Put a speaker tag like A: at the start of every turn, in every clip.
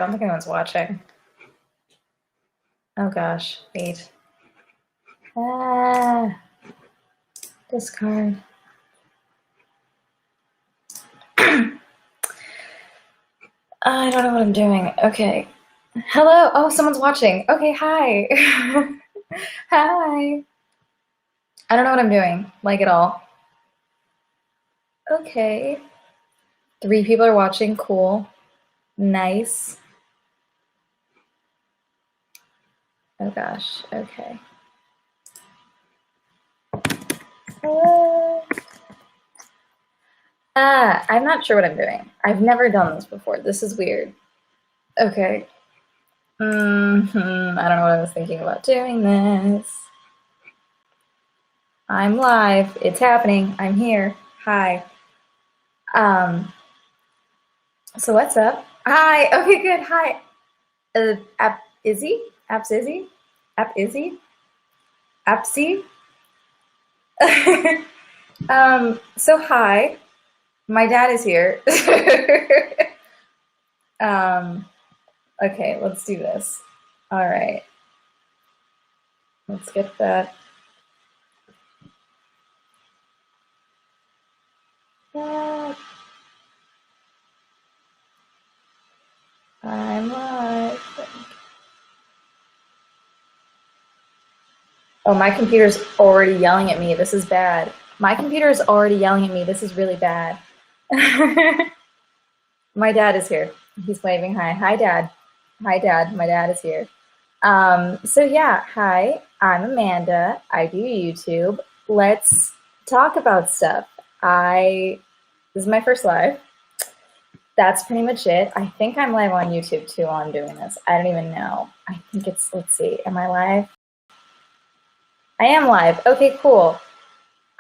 A: I don't think anyone's watching. Oh gosh, wait. Discard. I don't know what I'm doing. Okay. Hello. Oh, someone's watching. Okay, hi. Hi. I don't know what I'm doing, like at all. Okay. 3 people are watching. Cool. Nice. Oh gosh. Okay. Hello. I'm not sure what I'm doing. I've never done this before. This is weird. Okay. I don't know what I was thinking about doing this. I'm live. It's happening. I'm here. Hi. So what's up? Hi. Okay, good. Hi. App Izzy? Apps Izzy? App Izzy? Appsy? So hi. My dad is here. Okay, let's do this. All right. Let's get that. I'm live. Oh, my computer's already yelling at me. This is bad. My computer is already yelling at me. This is really bad. My dad is here. He's waving hi. Hi, Dad. Hi, Dad. My dad is here. So yeah, hi. I'm Amanda. I do YouTube. Let's talk about stuff. This is my first live. That's pretty much it. I think I'm live on YouTube too while I'm doing this. I don't even know. I think it's, let's see, am I live? I am live. Okay, cool.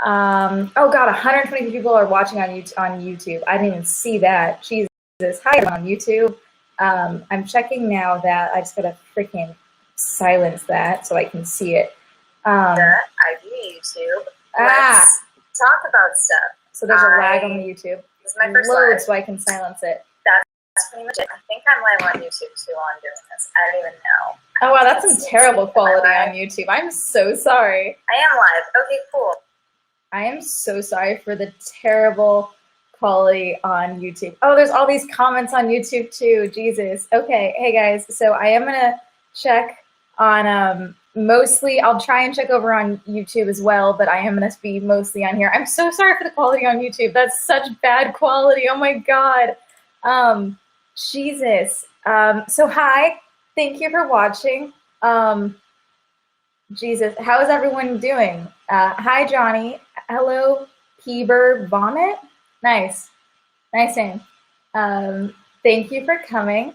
A: Oh God, 120 people are watching on YouTube. I didn't even see that. Jesus. Hi, everyone on YouTube. I'm checking now that I just gotta freaking silence that so I can see it. I do YouTube. Let's talk about stuff. So there's a lag on the YouTube. This is my first live, so I can silence it. That's pretty much it. I think I'm live on YouTube too while I'm doing this. I don't even know. Oh wow, that's some terrible quality on YouTube. I'm so sorry. I am live. Okay, cool. I am so sorry for the terrible quality on YouTube. Oh, there's all these comments on YouTube too. Jesus. Okay, hey guys. So I am gonna check on mostly. I'll try and check over on YouTube as well, but I am gonna be mostly on here. I'm so sorry for the quality on YouTube. That's such bad quality. Oh my God. Jesus. So hi. Thank you for watching. Jesus, how is everyone doing? Hi, Johnny. Hello, Heber Vomit. Nice. Nice name. Thank you for coming.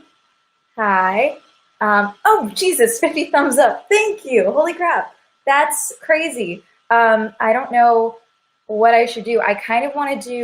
A: Hi. Oh, Jesus, 50 thumbs up. Thank you. Holy crap. That's crazy. I don't know what I should do. I kind of want to do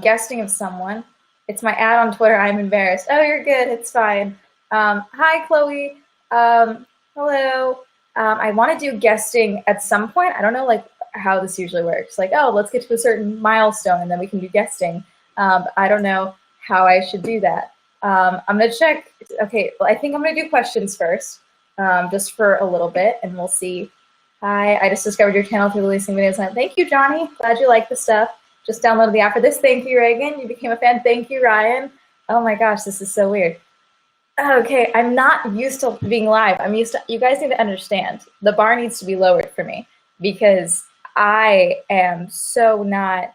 A: guesting of someone. It's my ad on Twitter. I'm embarrassed. Oh, you're good. It's fine. Hi, Chloe. Hello. I want to do guesting at some point. I don't know like how this usually works. Like, oh, let's get to a certain milestone and then we can do guesting. I don't know how I should do that. I'm going to check. Okay, well, I think I'm going to do questions first, just for a little bit, and we'll see. Hi, I just discovered your channel through releasing videos. Thank you, Johnny. Glad you like the stuff. Just downloaded the app for this. Thank you, Reagan. You became a fan. Thank you, Ryan. Oh my gosh, this is so weird. Okay, I'm not used to being live. I'm used to, you guys need to understand, the bar needs to be lowered for me because I am so not,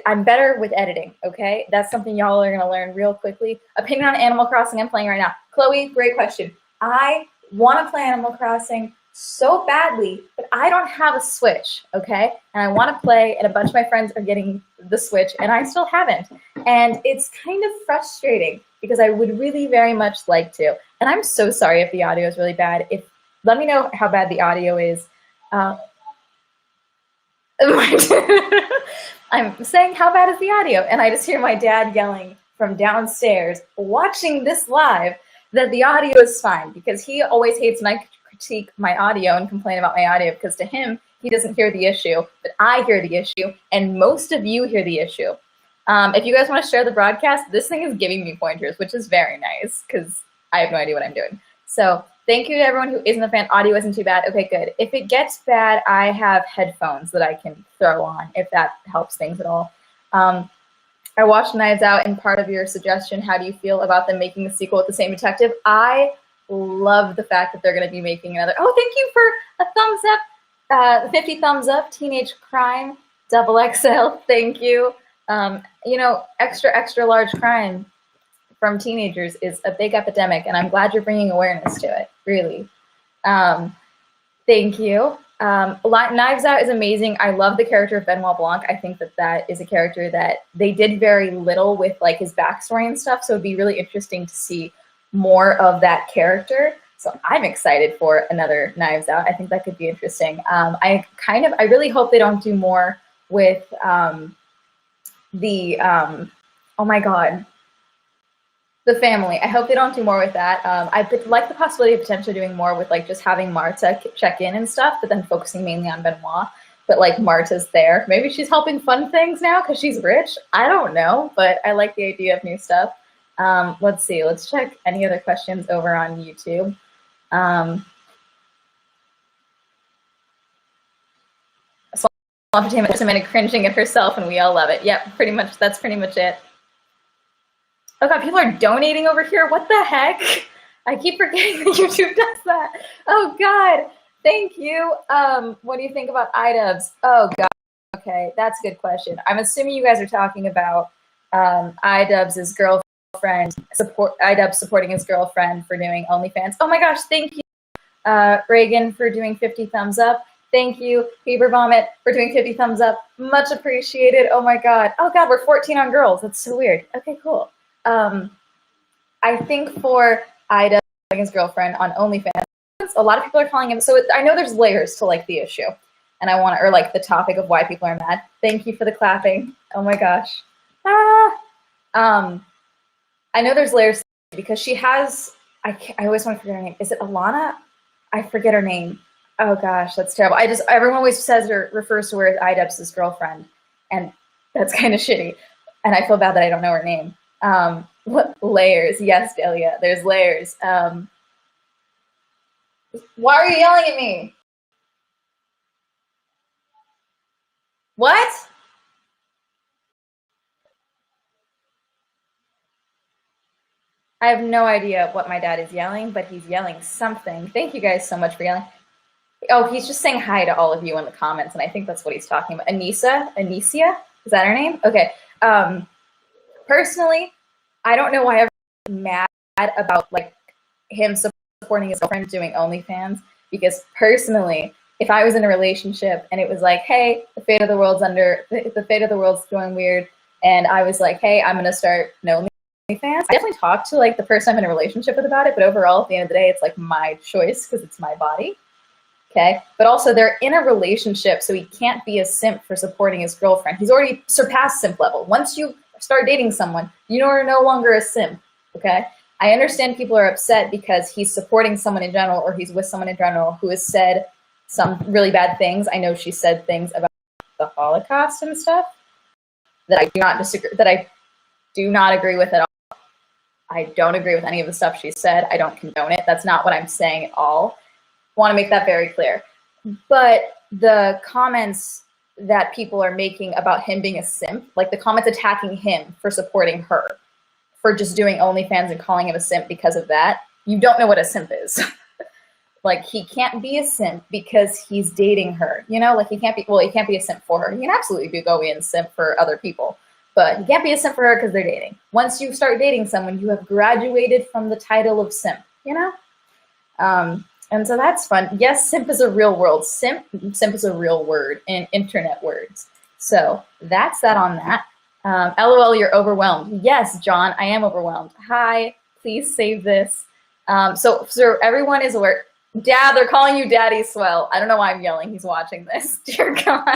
A: I'm better with editing, okay? That's something y'all are gonna learn real quickly. Opinion on Animal Crossing I'm playing right now. Chloe, great question. I wanna play Animal Crossing so badly, but I don't have a Switch, okay? And I wanna play, and a bunch of my friends are getting the Switch, and I still haven't. And it's kind of frustrating because I would really very much like to. And I'm so sorry if the audio is really bad. Let me know how bad the audio is. I'm saying how bad is the audio? And I just hear my dad yelling from downstairs, watching this live, that the audio is fine because he always hates when I critique my audio and complain about my audio because to him, he doesn't hear the issue, but I hear the issue and most of you hear the issue. If you guys want to share the broadcast, this thing is giving me pointers, which is very nice because I have no idea what I'm doing. So thank you to everyone who isn't a fan. Audio isn't too bad. Okay, good. If it gets bad, I have headphones that I can throw on if that helps things at all. I watched Knives Out, and part of your suggestion, how do you feel about them making a sequel with the same detective? I love the fact that they're going to be making another. Oh, thank you for a thumbs up, 50 thumbs up, Teenage Crime, XXL, thank you. You know, extra large crime from teenagers is a big epidemic, and I'm glad you're bringing awareness to it, really. Thank you. Knives Out is amazing. I love the character of Benoit Blanc. I think that that is a character that they did very little with, like, his backstory and stuff, so it'd be really interesting to see more of that character. So I'm excited for another Knives Out. I think that could be interesting. I really hope they don't do more with oh my God, the family. I hope they don't do more with that. I like the possibility of potentially doing more with, like, just having Marta check in and stuff, but then focusing mainly on Benoit. But, like, Marta's there. Maybe she's helping fund things now because she's rich. I don't know, but I like the idea of new stuff. Let's see. Let's check any other questions over on YouTube. Entertainment, Amanda cringing at herself, and we all love it. Yep, pretty much. That's pretty much it. Oh God, people are donating over here. What the heck? I keep forgetting that YouTube does that. Oh God, thank you. What do you think about iDubbbz? Oh God, okay, that's a good question. I'm assuming you guys are talking about iDubbbz's girlfriend, iDubbbz supporting his girlfriend for doing OnlyFans. Oh my gosh, thank you, Reagan, for doing 50 thumbs up. Thank you, Fever Vomit, for doing 50 thumbs up. Much appreciated. Oh my God. Oh God, we're 14 on girls. That's so weird. Okay, cool. I think for iDubbbz and his girlfriend on OnlyFans, a lot of people are calling him. So I know there's layers to, like, the issue, and I want to, or like the topic of why people are mad. Thank you for the clapping. Oh my gosh. I know there's layers because she has. I always want to forget her name. Is it Alana? I forget her name. Oh gosh, that's terrible. Everyone always says or refers to her as iDubbbz's girlfriend, and that's kind of shitty. And I feel bad that I don't know her name. Layers, yes, Delia, there's layers. Why are you yelling at me? What? I have no idea what my dad is yelling, but he's yelling something. Thank you guys so much for yelling. Oh, he's just saying hi to all of you in the comments, and I think that's what he's talking about. Anicia, is that her name? Okay. Personally, I don't know why everyone's mad about, like, him supporting his girlfriend doing OnlyFans, because personally, if I was in a relationship and it was like, hey, the fate of the world's going weird, and I was like, hey, I'm gonna start no OnlyFans, I definitely talk to, like, the person I'm in a relationship with about it, but overall, at the end of the day, it's, like, my choice because it's my body. Okay, but also they're in a relationship, so he can't be a simp for supporting his girlfriend. He's already surpassed simp level. Once you start dating someone, you are no longer a simp, okay? I understand people are upset because he's supporting someone in general, or he's with someone in general who has said some really bad things. I know she said things about the Holocaust and stuff that I do not agree with at all. I don't agree with any of the stuff she said. I don't condone it. That's not what I'm saying at all. I want to make that very clear. But the comments that people are making about him being a simp, like the comments attacking him for supporting her, for just doing OnlyFans and calling him a simp because of that, you don't know what a simp is. Like, he can't be a simp because he's dating her, you know? Like, he can't be a simp for her. He can absolutely go in simp for other people, but he can't be a simp for her because they're dating. Once you start dating someone, you have graduated from the title of simp, you know? And so that's fun. Yes, simp is a real world. Simp is a real word in internet words. So that's that on that. LOL, you're overwhelmed. Yes, John, I am overwhelmed. Hi, please save this. So everyone is aware. Dad, they're calling you Daddy Swell. I don't know why I'm yelling. He's watching this. Dear God.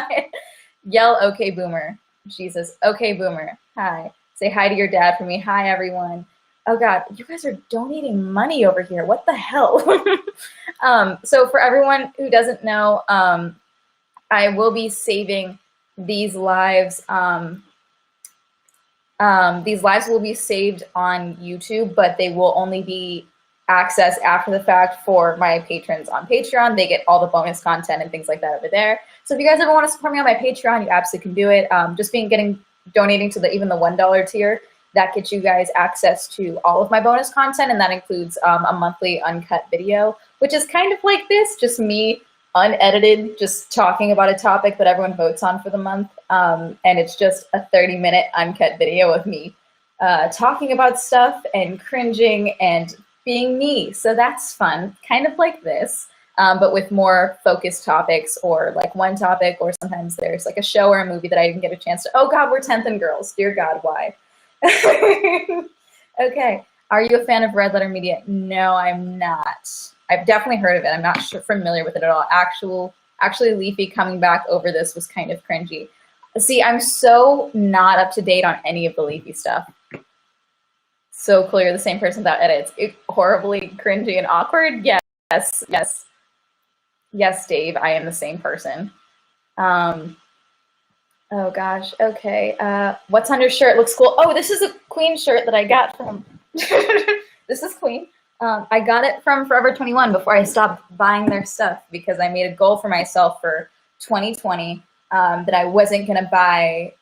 A: Yell, okay, boomer. Jesus. Okay, boomer. Hi. Say hi to your dad for me. Hi, everyone. Oh God, you guys are donating money over here. What the hell? So for everyone who doesn't know, I will be saving these lives These lives will be saved on YouTube, but they will only be accessed after the fact for my patrons on Patreon. They get all the bonus content and things like that over there. So if you guys ever want to support me on my Patreon, you absolutely can do it. Just donating to even the $1 tier, that gets you guys access to all of my bonus content, and that includes a monthly uncut video, which is kind of like this, just me unedited, just talking about a topic that everyone votes on for the month. And it's just a 30-minute uncut video of me talking about stuff and cringing and being me. So that's fun, kind of like this, but with more focused topics, or like one topic, or sometimes there's like a show or a movie that I didn't get a chance to. Oh God, we're 10th and girls. Dear God, why? Okay. Are you a fan of Red Letter Media? No, I'm not. I've definitely heard of it. I'm not familiar with it at all. Actually, Leafy coming back over this was kind of cringy. See, I'm so not up to date on any of the Leafy stuff. So clear, the same person without edits. Horribly cringy and awkward. Yes, yes. Yes, Dave, I am the same person. Oh gosh, okay. What's on your shirt? Looks cool. Oh, this is a Queen shirt that I got from, this is Queen. I got it from Forever 21 before I stopped buying their stuff, because I made a goal for myself for 2020 that I wasn't gonna buy,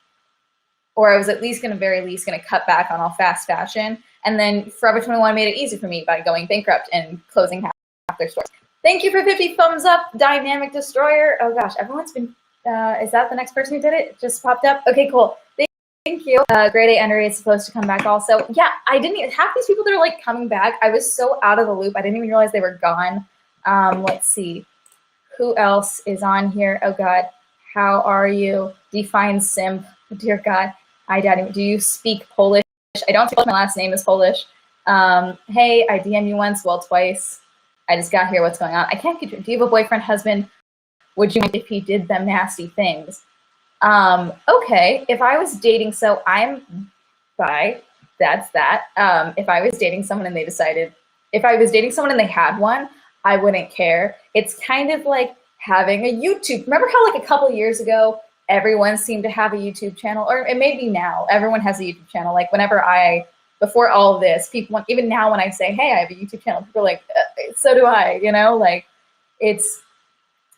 A: or I was at least very least gonna cut back on all fast fashion. And then Forever 21 made it easy for me by going bankrupt and closing half their stores. Thank you for 50 thumbs up, Dynamic Destroyer. Oh gosh, everyone's been, is that the next person who did it? It just popped up. Okay, cool. Thank you. Grade A underrated is supposed to come back also. Yeah, I didn't even, half these people that are like coming back, I was so out of the loop. I didn't even realize they were gone. Let's see. Who else is on here? Oh God. How are you? Define simp. Dear God. Hi, Daddy. Do you speak Polish? I don't think my last name is Polish. Hey, I DM you once, well, twice. I just got here. What's going on? I can't get you. Do you have a boyfriend, husband? Would you mind if he did them nasty things? Okay, if I was dating, so I'm bi, that's that. If I was dating someone and they decided, if I was dating someone and they had one, I wouldn't care. It's kind of like having a YouTube. Remember how like a couple years ago, everyone seemed to have a YouTube channel, or it may be now, everyone has a YouTube channel. Like whenever before all of this, people, even now when I say, hey, I have a YouTube channel, people are like, so do I, you know, like it's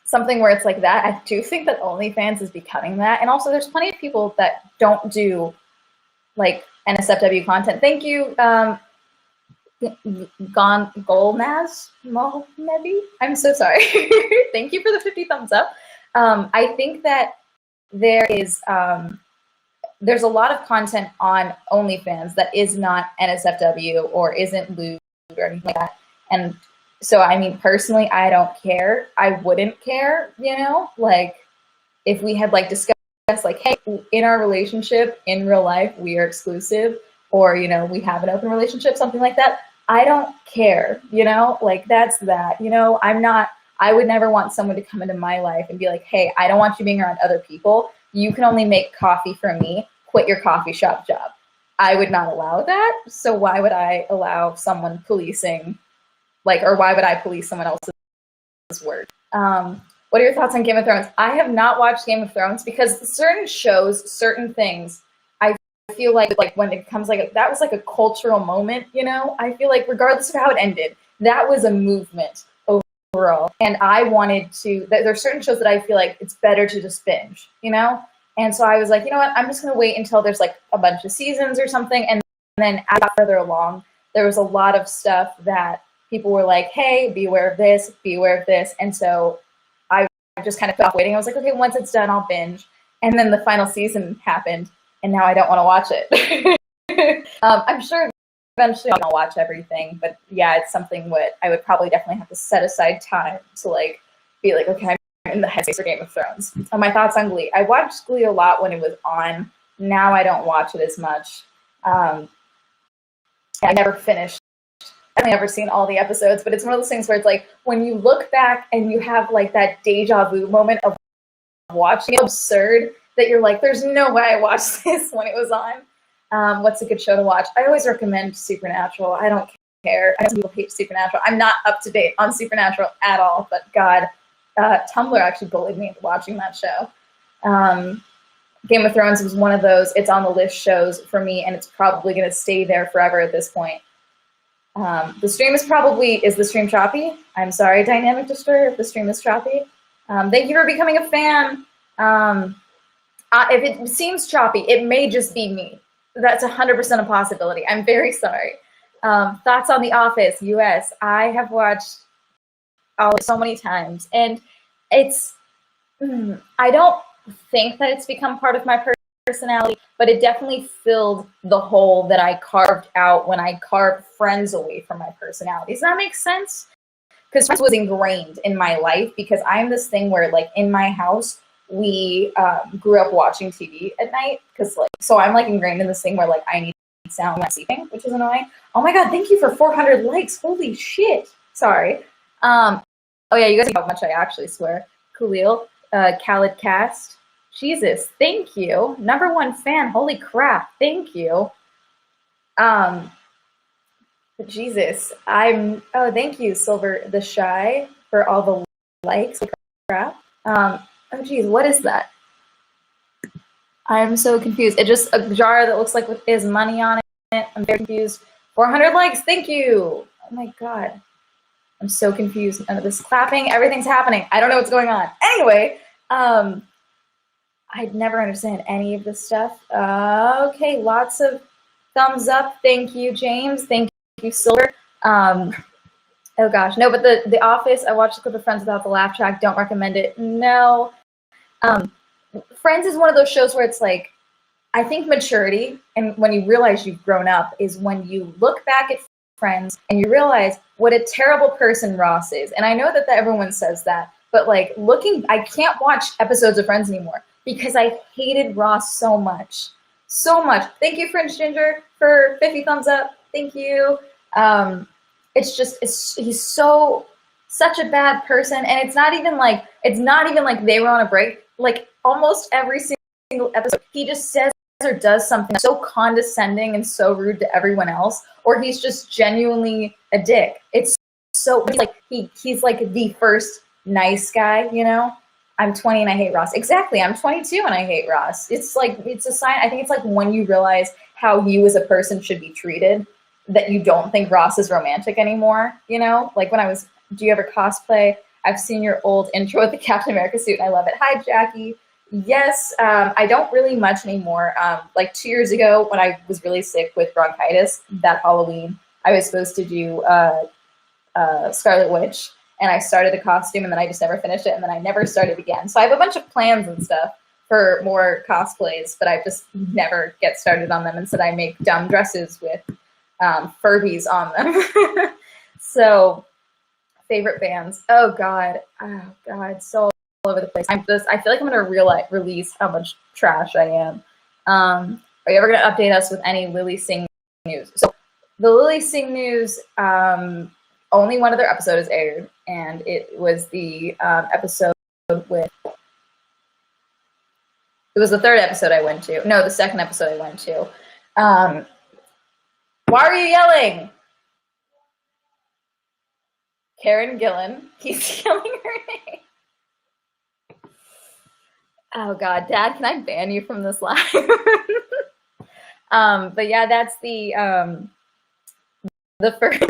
A: something where it's like that. I do think that OnlyFans is becoming that. And also there's plenty of people that don't do like NSFW content. Thank you, Golnaz, maybe? I'm so sorry. Thank you for the 50 thumbs up. I think that there is, there's a lot of content on OnlyFans that is not NSFW or isn't lewd or anything like that. And so, I mean, personally, I don't care. I wouldn't care, you know? Like, if we had, like, discussed, like, hey, in our relationship, in real life, we are exclusive, or, you know, we have an open relationship, something like that, I don't care, you know? Like, that's that, you know? I would never want someone to come into my life and be like, hey, I don't want you being around other people. You can only make coffee for me. Quit your coffee shop job. I would not allow that. So why would I allow someone policing, like, or why would I police someone else's word? What are your thoughts on Game of Thrones? I have not watched Game of Thrones because certain shows, certain things, I feel like when it comes like, that was like a cultural moment, you know? I feel like regardless of how it ended, that was a movement overall. And I wanted to, there's certain shows that I feel like it's better to just binge, you know? And so I was like, you know what, I'm just gonna wait until there's like a bunch of seasons or something. And then as I got further along, there was a lot of stuff that people were like, hey, be aware of this, be aware of this. And so I just kind of put off waiting. I was like, okay, once it's done, I'll binge. And then the final season happened, and now I don't want to watch it. I'm sure eventually I'll watch everything, but yeah, it's something what I would probably definitely have to set aside time to like be like, okay, I'm in the headspace for Game of Thrones. My thoughts on Glee. I watched Glee a lot when it was on. Now I don't watch it as much. I never finished. I've never seen all the episodes, but it's one of those things where it's like when you look back and you have like that deja vu moment of watching it, absurd that you're like, there's no way I watched this when it was on. What's a good show to watch? I always recommend Supernatural. I don't care. I know people hate Supernatural. I'm not up to date on Supernatural at all, but God, Tumblr actually bullied me into watching that show. Game of Thrones was one of those. It's on the list shows for me, and it's probably going to stay there forever at this point. The stream is the stream choppy? I'm sorry, Dynamic Destroyer, if the stream is choppy. Thank you for becoming a fan. If it seems choppy, it may just be me. That's 100% a possibility. I'm very sorry. Thoughts on The Office, US. I have watched all so many times, and it's, I don't think that it's become part of my personality, but it definitely filled the hole that I carved out when I carved Friends away from my personality. Does that make sense? Because Friends was ingrained in my life, because I'm this thing where, like, in my house, we grew up watching TV at night, because, like, so I'm, like, ingrained in this thing where, like, I need sound when I'm sleeping, which is annoying. Oh my god, thank you for 400 likes. Holy shit. Sorry. Oh yeah, you guys know how much I actually swear. Khalil, Khalid Cast. Jesus, thank you. #1 fan. Holy crap. Thank you. Jesus, oh, thank you, Silver the Shy, for all the likes. Crap. Oh, geez, what is that? I'm so confused. It's just a jar that looks like is money on it. I'm very confused. 400 likes. Thank you. Oh my god. I'm so confused. None of this clapping. Everything's happening. I don't know what's going on. Anyway, I'd never understand any of this stuff. Okay, lots of thumbs up. Thank you, James. Thank you, Silver. Oh gosh, no, but the Office, I watched a clip of Friends without the laugh track. Don't recommend it. No. Friends is one of those shows where it's like, I think maturity, and when you realize you've grown up, is when you look back at Friends and you realize what a terrible person Ross is. And I know that everyone says that, but like I can't watch episodes of Friends anymore because I hated Ross so much. So much. Thank you, French Ginger, for 50 thumbs up. Thank you. He's such a bad person, and it's not even like they were on a break. Like almost every single episode, he just says or does something so condescending and so rude to everyone else, or he's just genuinely a dick. It's so like he's like the first nice guy, you know? I'm 20 and I hate Ross. Exactly, I'm 22 and I hate Ross. It's like, it's a sign. I think it's like when you realize how you as a person should be treated, that you don't think Ross is romantic anymore, you know? Like when do you ever cosplay? I've seen your old intro with the Captain America suit and I love it. Hi, Jackie. Yes, I don't really much anymore. Like 2 years ago when I was really sick with bronchitis, that Halloween, I was supposed to do Scarlet Witch, and I started a costume and then I just never finished it, and then I never started again. So I have a bunch of plans and stuff for more cosplays, but I just never get started on them. Instead, I make dumb dresses with Furbies on them. So, favorite bands. Oh God, so all over the place. I feel like I'm gonna release how much trash I am. Are you ever gonna update us with any Lily Singh news? So the Lily Singh news, only one other episode has aired, and it was the episode with. It was the third episode I went to. No, the second episode I went to. Why are you yelling? Karen Gillan. He's yelling her name. Oh God, Dad, can I ban you from this live? But yeah, that's the first.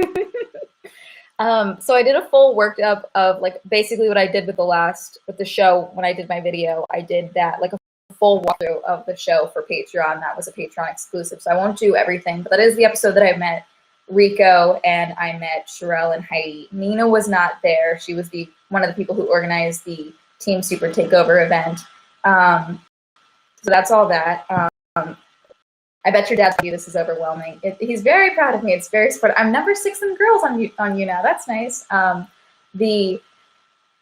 A: So I did a full workup of like basically what I did with the show when I did my video. I did that like a full walkthrough of the show for Patreon. That was a Patreon exclusive, so I won't do everything. But that is the episode that I met Rico and I met Sherelle and Heidi. Nina was not there. She was one of the people who organized the Team Super Takeover event. So that's all that. I bet your dad's view this is overwhelming. He's very proud of me. It's very supportive. I'm number 6 in girls on YouNow. That's nice. The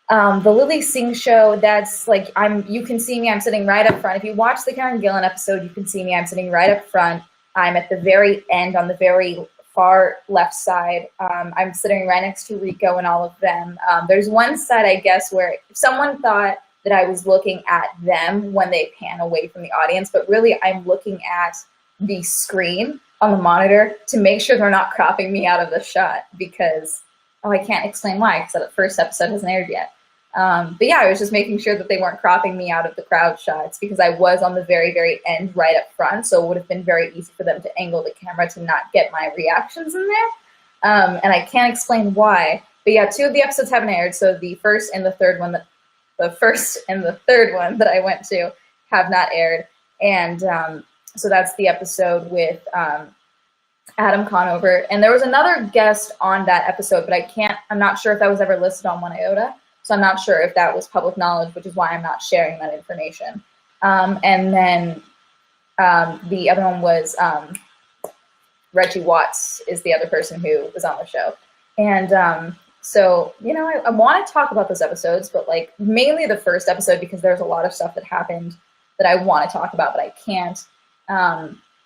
A: Lily Singh show, that's like, you can see me, I'm sitting right up front. If you watch the Karen Gillan episode, you can see me, I'm sitting right up front. I'm at the very end on the very far left side. I'm sitting right next to Rico and all of them. There's one side, I guess, where someone thought that I was looking at them when they pan away from the audience, but really I'm looking at the screen on the monitor to make sure they're not cropping me out of the shot, because, I can't explain why, because the first episode hasn't aired yet. But yeah, I was just making sure that they weren't cropping me out of the crowd shots because I was on the very, very end right up front. So it would have been very easy for them to angle the camera to not get my reactions in there. And I can't explain why. But yeah, 2 of the episodes haven't aired. So the first and the third one that I went to have not aired. And so that's the episode with Adam Conover. And there was another guest on that episode, but I'm not sure if that was ever listed on One Iota. So I'm not sure if that was public knowledge, which is why I'm not sharing that information. And then the other one was Reggie Watts is the other person who was on the show. And so, you know, I want to talk about those episodes, but like mainly the first episode because there's a lot of stuff that happened that I want to talk about, but I can't.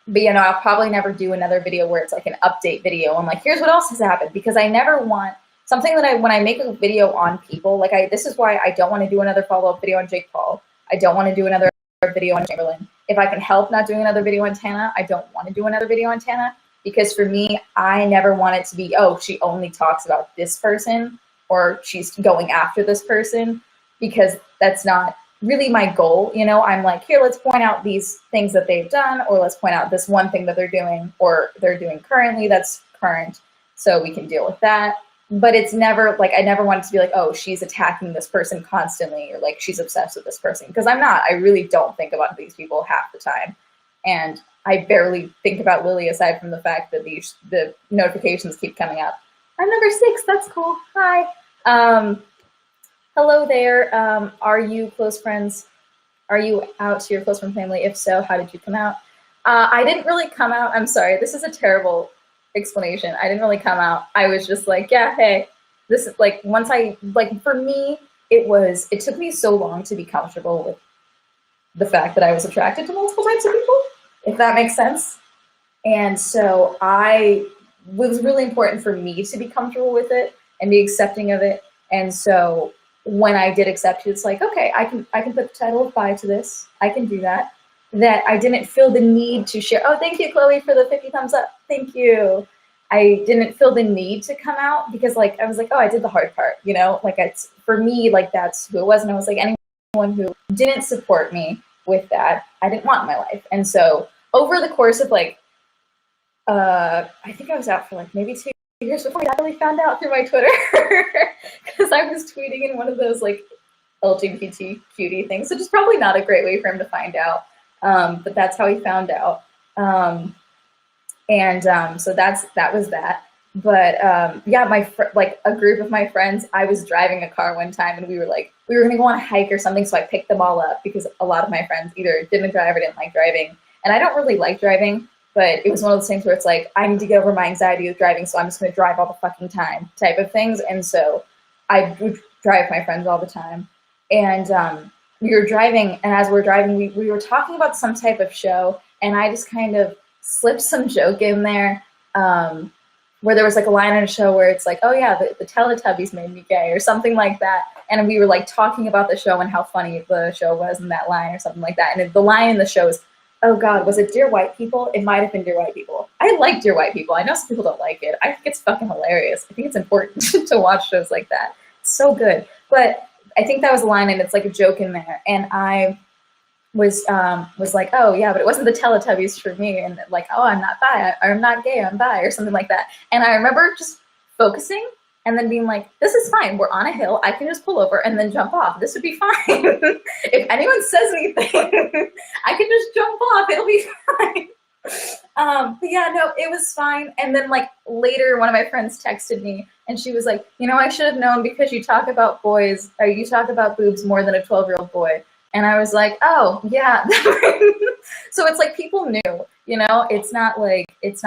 A: But, you know, I'll probably never do another video where it's like an update video. I'm like, here's what else has happened, because I never want something that when I make a video on people, like this is why I don't want to do another follow-up video on Jake Paul. I don't want to do another video on Chamberlain. If I can help not doing another video on Tana, I don't want to do another video on Tana, because for me, I never want it to be, oh, she only talks about this person or she's going after this person, because that's not really my goal. You know, I'm like, here, let's point out these things that they've done, or let's point out this one thing that they're doing or they're doing currently that's current, so we can deal with that. But it's never like, I never want it to be like, oh, she's attacking this person constantly, or like she's obsessed with this person, because I'm not. I really don't think about these people half the time. And I barely think about Lily aside from the fact that the notifications keep coming up. I'm number 6, that's cool, hi. Hello there, are you close friends? Are you out to your close friend family? If so, how did you come out? I didn't really come out, I'm sorry, this is a terrible explanation. I didn't really come out. I was just like, yeah, hey, this is like, once I, like for me, it took me so long to be comfortable with the fact that I was attracted to multiple types of people, if that makes sense. And so it was really important for me to be comfortable with it and be accepting of it. And so when I did accept it, it's like, okay, I can put the title of bi to this. I can do that. That I didn't feel the need to share. Oh, thank you, Chloe, for the 50 thumbs up. Thank you. I didn't feel the need to come out because, like, I was like, oh, I did the hard part, you know? Like, for me, like, that's who it was. And I was like, anyone who didn't support me with that, I didn't want in my life. And so over the course of, like, I think I was out for, like, maybe 2 years before I really found out through my Twitter because I was tweeting in one of those, like, LGBT cutie things, which is probably not a great way for him to find out. But that's how he found out. So that was that. But yeah, like a group of my friends, I was driving a car one time and we were gonna go on a hike or something, so I picked them all up because a lot of my friends either didn't drive or didn't like driving. And I don't really like driving, but it was one of those things where it's like, I need to get over my anxiety with driving, so I'm just gonna drive all the fucking time type of things. And so I would drive my friends all the time. And we were driving, and as we're driving, we were talking about some type of show, and I just kind of slipped some joke in there where there was like a line in a show where it's like, oh yeah, the Teletubbies made me gay or something like that. And we were like talking about the show and how funny the show was in that line or something like that. And the line in the show is, oh God, was it Dear White People? It might have been Dear White People. I like Dear White People. I know some people don't like it. I think it's fucking hilarious. I think it's important to watch shows like that. It's so good. But I think that was a line, and it's like a joke in there. And I was like, oh yeah, but it wasn't the Teletubbies for me. And like, oh, I'm not bi, or I'm not gay, I'm bi, or something like that. And I remember just focusing and then being like, this is fine. We're on a hill. I can just pull over and then jump off. This would be fine. If anyone says anything, I can just jump off. It'll be fine. But yeah, no, it was fine. And then like later, one of my friends texted me and she was like, you know, I should have known because you talk about boys, or you talk about boobs more than a 12-year-old boy. And I was like, oh yeah. So it's like people knew, you know, it's not like it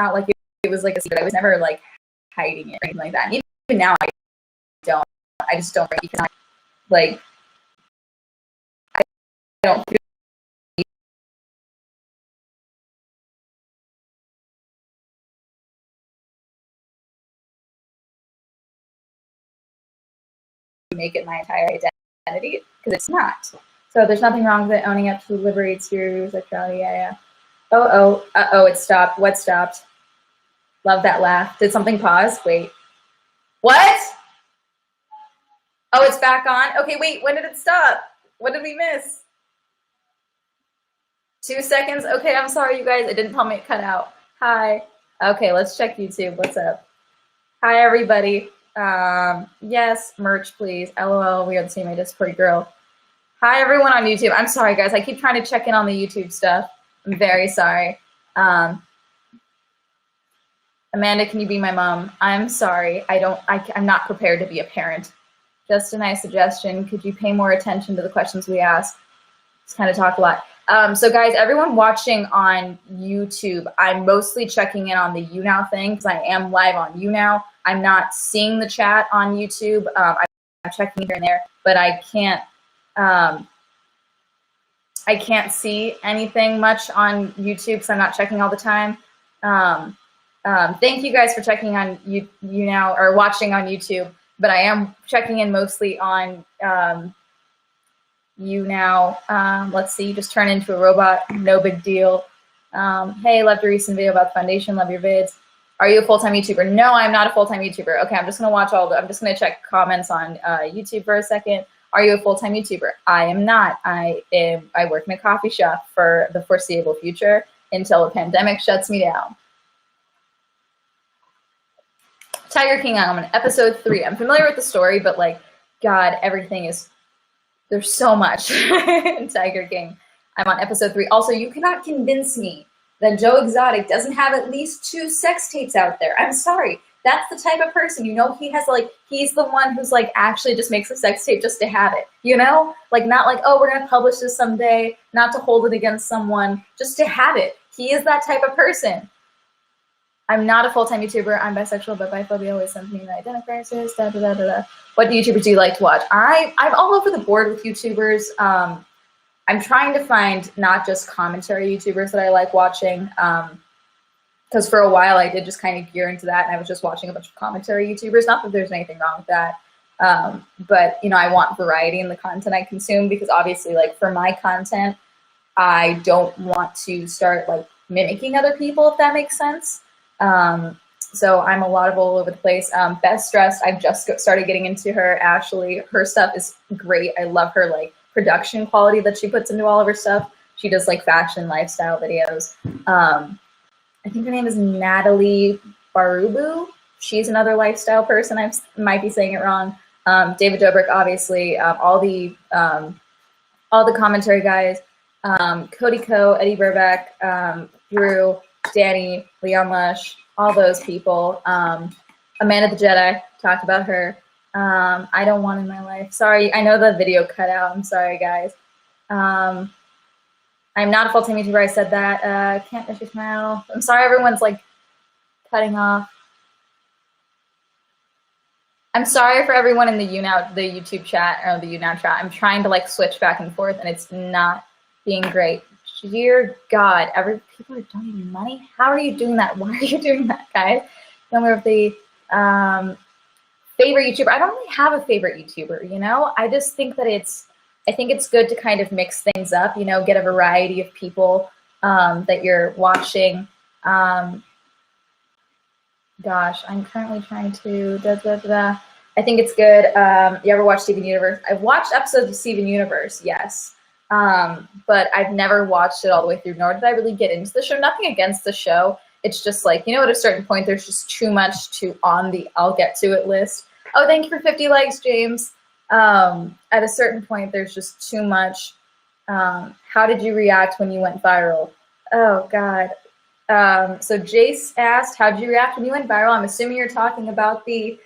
A: was like a secret. I was never like hiding it or anything like that. And even now I just don't recognize, like, I don't feel make it my entire identity, because it's not. So there's nothing wrong with it, owning up to liberates your sexuality. Yeah. Oh, it stopped. What stopped? Love that laugh. Did something pause? Wait. What? Oh, it's back on? Okay, wait, when did it stop? What did we miss? 2 seconds? Okay, I'm sorry, you guys. It didn't tell me it cut out. Hi. Okay, let's check YouTube. What's up? Hi, everybody. Yes, merch, please. LOL, we are the same age as Pretty Girl. Hi, everyone on YouTube. I'm sorry, guys. I keep trying to check in on the YouTube stuff. I'm very sorry. Amanda, can you be my mom? I'm sorry. I'm not prepared to be a parent. Just a nice suggestion. Could you pay more attention to the questions we ask? Just kind of talk a lot. So guys, everyone watching on YouTube, I'm mostly checking in on the YouNow thing because I am live on YouNow. I'm not seeing the chat on YouTube. I'm checking here and there, but I can't see anything much on YouTube because I'm not checking all the time. Thank you guys for checking on YouNow or watching on YouTube, but I am checking in mostly on YouNow. Let's see, just turn into a robot, no big deal. Hey, loved your recent video about the foundation, love your vids. Are you a full-time YouTuber? No, I'm not a full-time YouTuber. Okay, I'm just gonna watch I'm just gonna check comments on YouTube for a second. Are you a full-time YouTuber? I am not. I work in a coffee shop for the foreseeable future until the pandemic shuts me down. Tiger King, I'm on episode 3. I'm familiar with the story, but like, God, there's so much in Tiger King. I'm on episode 3. Also, you cannot convince me that Joe Exotic doesn't have at least 2 sex tapes out there. I'm sorry. That's the type of person, he's the one who's like actually just makes a sex tape just to have it, Like not like, oh, we're gonna publish this someday, not to hold it against someone, just to have it. He is that type of person. I'm not a full-time YouTuber. I'm bisexual, but biphobia always sends me an identity crisis. Da, da, da, da, da. What YouTubers do you like to watch? I'm all over the board with YouTubers. I'm trying to find not just commentary YouTubers that I like watching, because for a while I did just kind of gear into that, and I was just watching a bunch of commentary YouTubers. Not that there's anything wrong with that, but I want variety in the content I consume, because obviously, like, for my content, I don't want to start like mimicking other people, if that makes sense. So I'm a lot of all over the place. Best Dressed, I've just started getting into her. Ashley, her stuff is great. I love her like production quality that she puts into all of her stuff. She does like fashion lifestyle videos. I think her name is Natalie Barubu. She's another lifestyle person. I might be saying it wrong. David Dobrik, obviously. All the commentary guys. Cody Ko, Eddie Burback, Drew, Danny, Leon Lush, all those people. Amanda the Jedi, talked about her. I don't want in my life. Sorry, I know the video cut out. I'm sorry, guys. I'm not a full-time YouTuber. I said that. Can't miss your smile. I'm sorry, everyone's like cutting off. I'm sorry for everyone in the YouTube chat or the YouNow chat. I'm trying to like switch back and forth, and it's not being great. Dear God, people are donating money. How are you doing that? Why are you doing that, guys? Then we have the favorite YouTuber. I don't really have a favorite YouTuber. I just think that I think it's good to kind of mix things up. Get a variety of people that you're watching. Gosh, I'm currently trying to I think it's good. You ever watch Steven Universe? I've watched episodes of Steven Universe, yes. But I've never watched it all the way through, nor did I really get into the show. Nothing against the show. It's just like, at a certain point, there's just too much on the I'll get to it list. Oh, thank you for 50 likes, James. At a certain point, there's just too much. How did you react when you went viral? Oh, God. So Jace asked, how did you react when you went viral? I'm assuming you're talking about the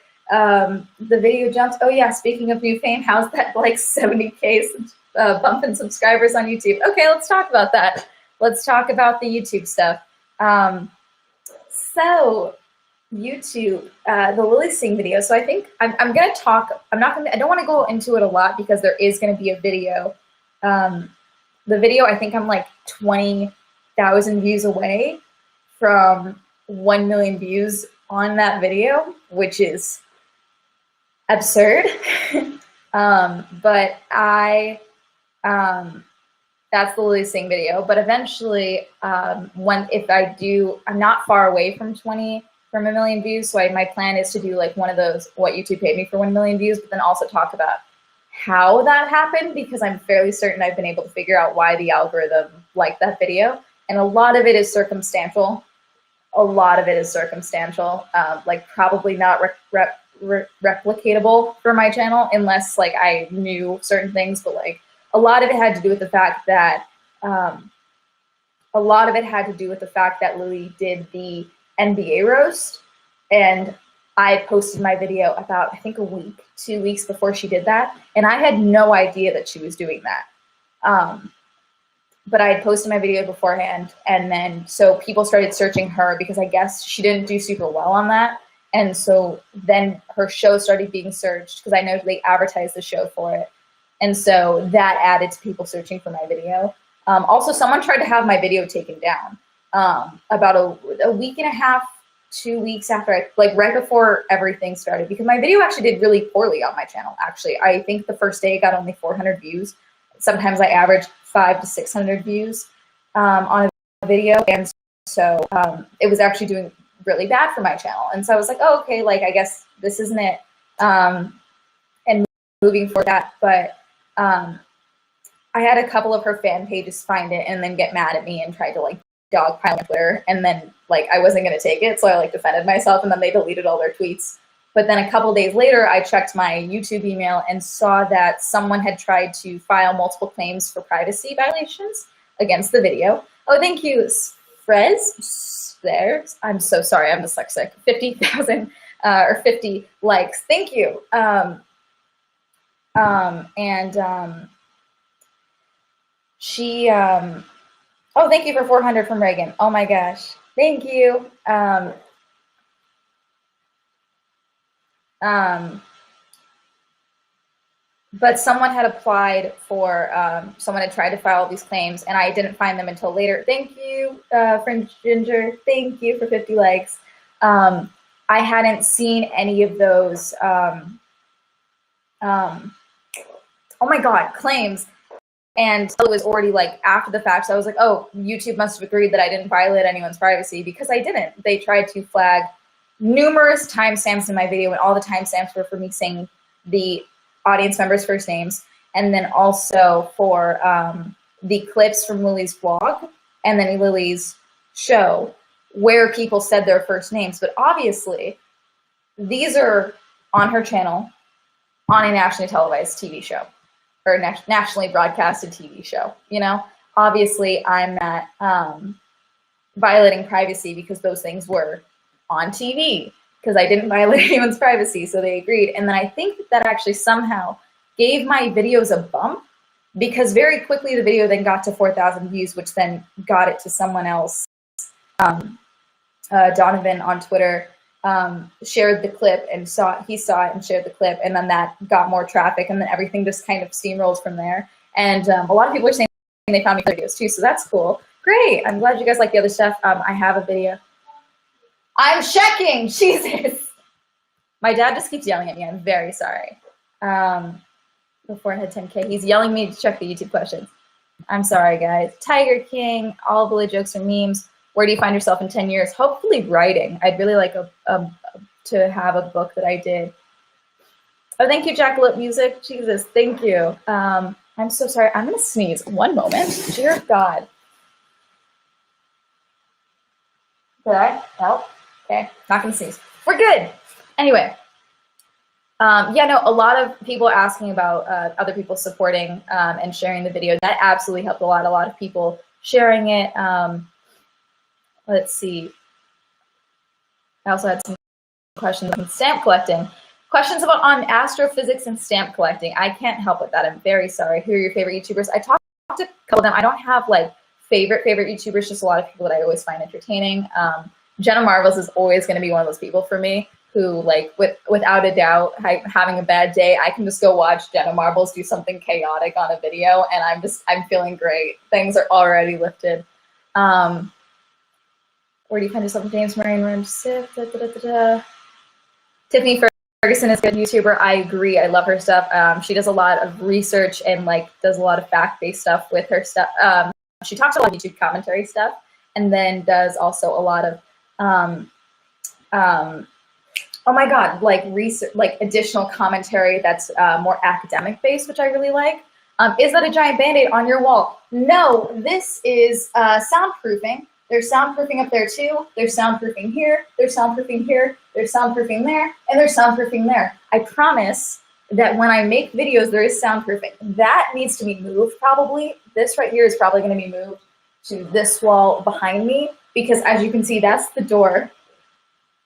A: video jumps. Oh, yeah, speaking of new fame, how's that like 70K bump in subscribers on YouTube? Okay, let's talk about that. Let's talk about the YouTube stuff. So YouTube, the Lily Singh video. So I think I'm gonna talk. I don't want to go into it a lot because there is gonna be a video. The video, I think I'm like 20,000 views away from 1 million views on that video, which is absurd. But that's the Lily Singh video. But eventually, I'm not far away from 20 from 1 million views. So my plan is to do like one of those, what YouTube paid me for 1 million views, but then also talk about how that happened, because I'm fairly certain I've been able to figure out why the algorithm liked that video. And a lot of it is circumstantial. A lot of it is circumstantial, like probably not replicatable for my channel unless like I knew certain things, but like a lot of it had to do with the fact that Lily did the NBA roast, and I posted my video about, I think, a week, 2 weeks before she did that, and I had no idea that she was doing that. But I had posted my video beforehand, and then so people started searching her because I guess she didn't do super well on that, and so then her show started being searched because I know they advertised the show for it, and so that added to people searching for my video. Also, someone tried to have my video taken down about a week and a half, 2 weeks after like right before everything started, because my video actually did really poorly on my channel. Actually, I think the first day it got only 400 views. Sometimes I average 500 to 600 views on a video, and so it was actually doing really bad for my channel. And so I was like, oh, okay, like I guess this isn't it. And moving for that, but I had a couple of her fan pages find it and then get mad at me and try to like dogpile on Twitter, and then like I wasn't gonna take it, so I like defended myself, and then they deleted all their tweets. But then a couple days later, I checked my YouTube email and saw that someone had tried to file multiple claims for privacy violations against the video. Oh, thank you, Frez. There, I'm so sorry, I'm dyslexic. 50,000 or 50 likes. Thank you. She. Oh, thank you for 400 from Reagan. Oh my gosh, thank you. But someone had applied for, someone had tried to file these claims, and I didn't find them until later. Thank you, French Ginger. Thank you for 50 likes. I hadn't seen any of those, oh my God, claims. And it was already like after the fact, so I was like, oh, YouTube must have agreed that I didn't violate anyone's privacy, because I didn't. They tried to flag numerous timestamps in my video, and all the timestamps were for me saying the audience members' first names, and then also for the clips from Lily's vlog and then Lily's show where people said their first names. But obviously, these are on her channel on a nationally televised TV show, or nationally broadcasted TV show. You know, obviously I'm not violating privacy because those things were on TV, because I didn't violate anyone's privacy, so they agreed. And then I think that actually somehow gave my videos a bump, because very quickly the video then got to 4,000 views, which then got it to someone else. Donovan on Twitter shared the clip and he saw it and shared the clip, and then that got more traffic, and then everything just kind of steamrolled from there. And a lot of people are saying they found me videos too, so that's cool. Great, I'm glad you guys like the other stuff. I have a video. I'm checking, Jesus. My dad just keeps yelling at me, I'm very sorry. Before I had 10K, he's yelling me to check the YouTube questions. I'm sorry, guys. Tiger King, all bullet jokes are memes. Where do you find yourself in 10 years? Hopefully writing. I'd really like to have a book that I did. Oh, thank you, Jackalope Music. Jesus, thank you. I'm so sorry. I'm gonna sneeze. One moment. Dear God. Did I? Help? Okay, not gonna sneeze. We're good. Anyway. Yeah, no, a lot of people asking about other people supporting and sharing the video. That absolutely helped a lot. A lot of people sharing it. Let's see. I also had some questions on stamp collecting. Questions about on astrophysics and stamp collecting. I can't help with that. I'm very sorry. Who are your favorite YouTubers? I talked to a couple of them. I don't have like favorite YouTubers, just a lot of people that I always find entertaining. Jenna Marbles is always going to be one of those people for me who, like, without a doubt, having a bad day, I can just go watch Jenna Marbles do something chaotic on a video, and I'm feeling great. Things are already lifted. Where do you find yourself in James Murray and Run Sif? Tiffany Ferguson is a good YouTuber. I agree. I love her stuff. She does a lot of research and like does a lot of fact-based stuff with her stuff. She talks a lot of YouTube commentary stuff, and then does also a lot of oh my God, like research, like additional commentary that's more academic based, which I really like. Is that a giant Band-Aid on your wall? No, this is soundproofing. There's soundproofing up there too. There's soundproofing here. There's soundproofing here. There's soundproofing there. And there's soundproofing there. I promise that when I make videos, there is soundproofing. That needs to be moved probably. This right here is probably going to be moved to this wall behind me because as you can see, that's the door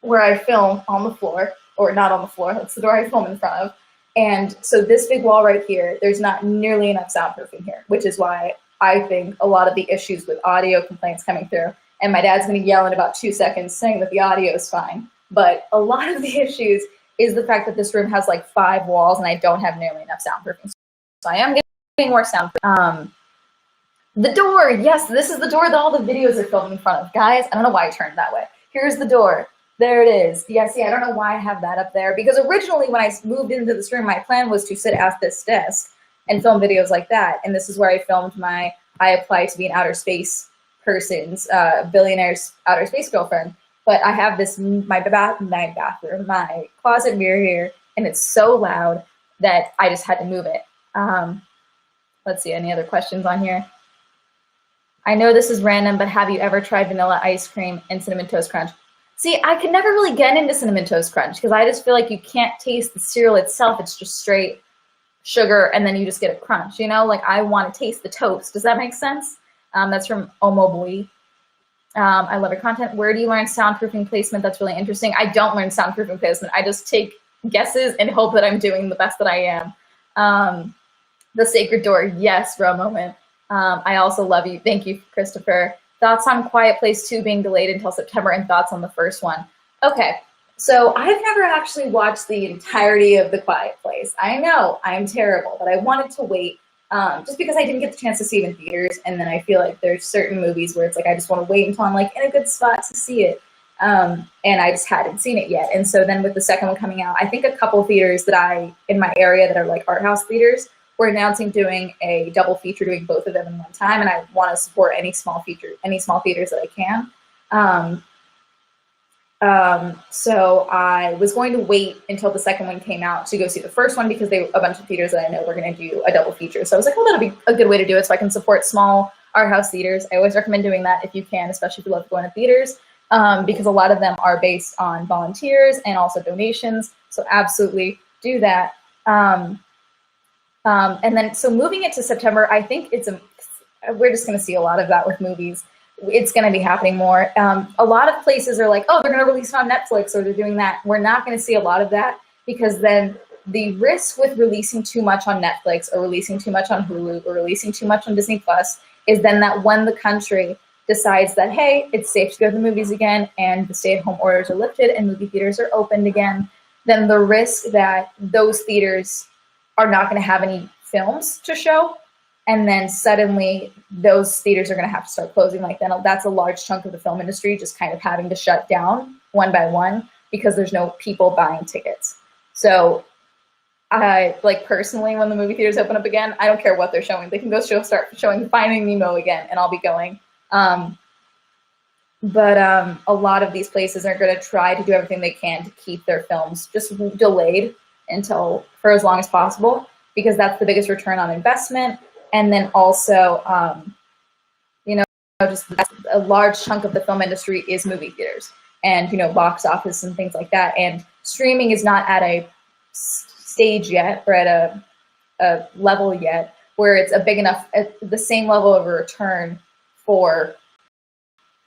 A: where I film on the floor, or not on the floor, that's the door I film in front of. And so this big wall right here, there's not nearly enough soundproofing here, which is why I think a lot of the issues with audio complaints coming through, and my dad's gonna yell in about 2 seconds saying that the audio is fine, but a lot of the issues is the fact that this room has like 5 walls and I don't have nearly enough soundproofing. So I am getting more soundproofing. The door, yes, this is the door that all the videos are filmed in front of. Guys, I don't know why I turned that way. Here's the door. There it is. Yeah, see, I don't know why I have that up there because originally when I moved into this room, my plan was to sit at this desk and film videos like that. And this is where I filmed my I Apply to Be an Outer Space Person's Billionaire's Outer Space Girlfriend. But I have this, my bathroom, my closet mirror here, and it's so loud that I just had to move it. Let's see, any other questions on here? I know this is random, but have you ever tried vanilla ice cream and Cinnamon Toast Crunch? See, I could never really get into Cinnamon Toast Crunch because I just feel like you can't taste the cereal itself. It's just straight sugar and then you just get a crunch, you know? Like I want to taste the toast. Does that make sense? That's from Omobui. I love your content. Where do you learn soundproofing placement? That's really interesting. I don't learn soundproofing placement. I just take guesses and hope that I'm doing the best that I am. The Sacred Door, yes, for a moment. I also love you. Thank you, Christopher. Thoughts on Quiet Place 2 being delayed until September and thoughts on the first one. Okay, so I've never actually watched the entirety of The Quiet Place. I know, I'm terrible, but I wanted to wait just because I didn't get the chance to see it in theaters, and then I feel like there's certain movies where it's like I just want to wait until I'm like in a good spot to see it, and I just hadn't seen it yet. And so then with the second one coming out, I think a couple theaters that in my area that are like art house theaters, we're announcing doing a double feature, doing both of them in one time, and I want to support any small theaters that I can. So I was going to wait until the second one came out to go see the first one because a bunch of theaters that I know were going to do a double feature. So I was like, oh, that'll be a good way to do it so I can support small art house theaters. I always recommend doing that if you can, especially if you love going to theaters, because a lot of them are based on volunteers and also donations. So absolutely do that. And then, so moving it to September, I think we're just going to see a lot of that with movies. It's going to be happening more. A lot of places are like, oh, they're going to release it on Netflix or they're doing that. We're not going to see a lot of that because then the risk with releasing too much on Netflix or releasing too much on Hulu or releasing too much on Disney Plus is then that when the country decides that, hey, it's safe to go to the movies again and the stay-at-home orders are lifted and movie theaters are opened again, then the risk that those theaters are not going to have any films to show, and then suddenly those theaters are going to have to start closing. Like then that's a large chunk of the film industry just kind of having to shut down one by one because there's no people buying tickets. So I like personally, when the movie theaters open up again, I don't care what they're showing. They can go start showing Finding Nemo again, and I'll be going. But a lot of these places are going to try to do everything they can to keep their films just delayed for as long as possible, because that's the biggest return on investment. And then also, just a large chunk of the film industry is movie theaters and, box office and things like that. And streaming is not at a stage yet or at a level yet where it's a big enough, the same level of a return for,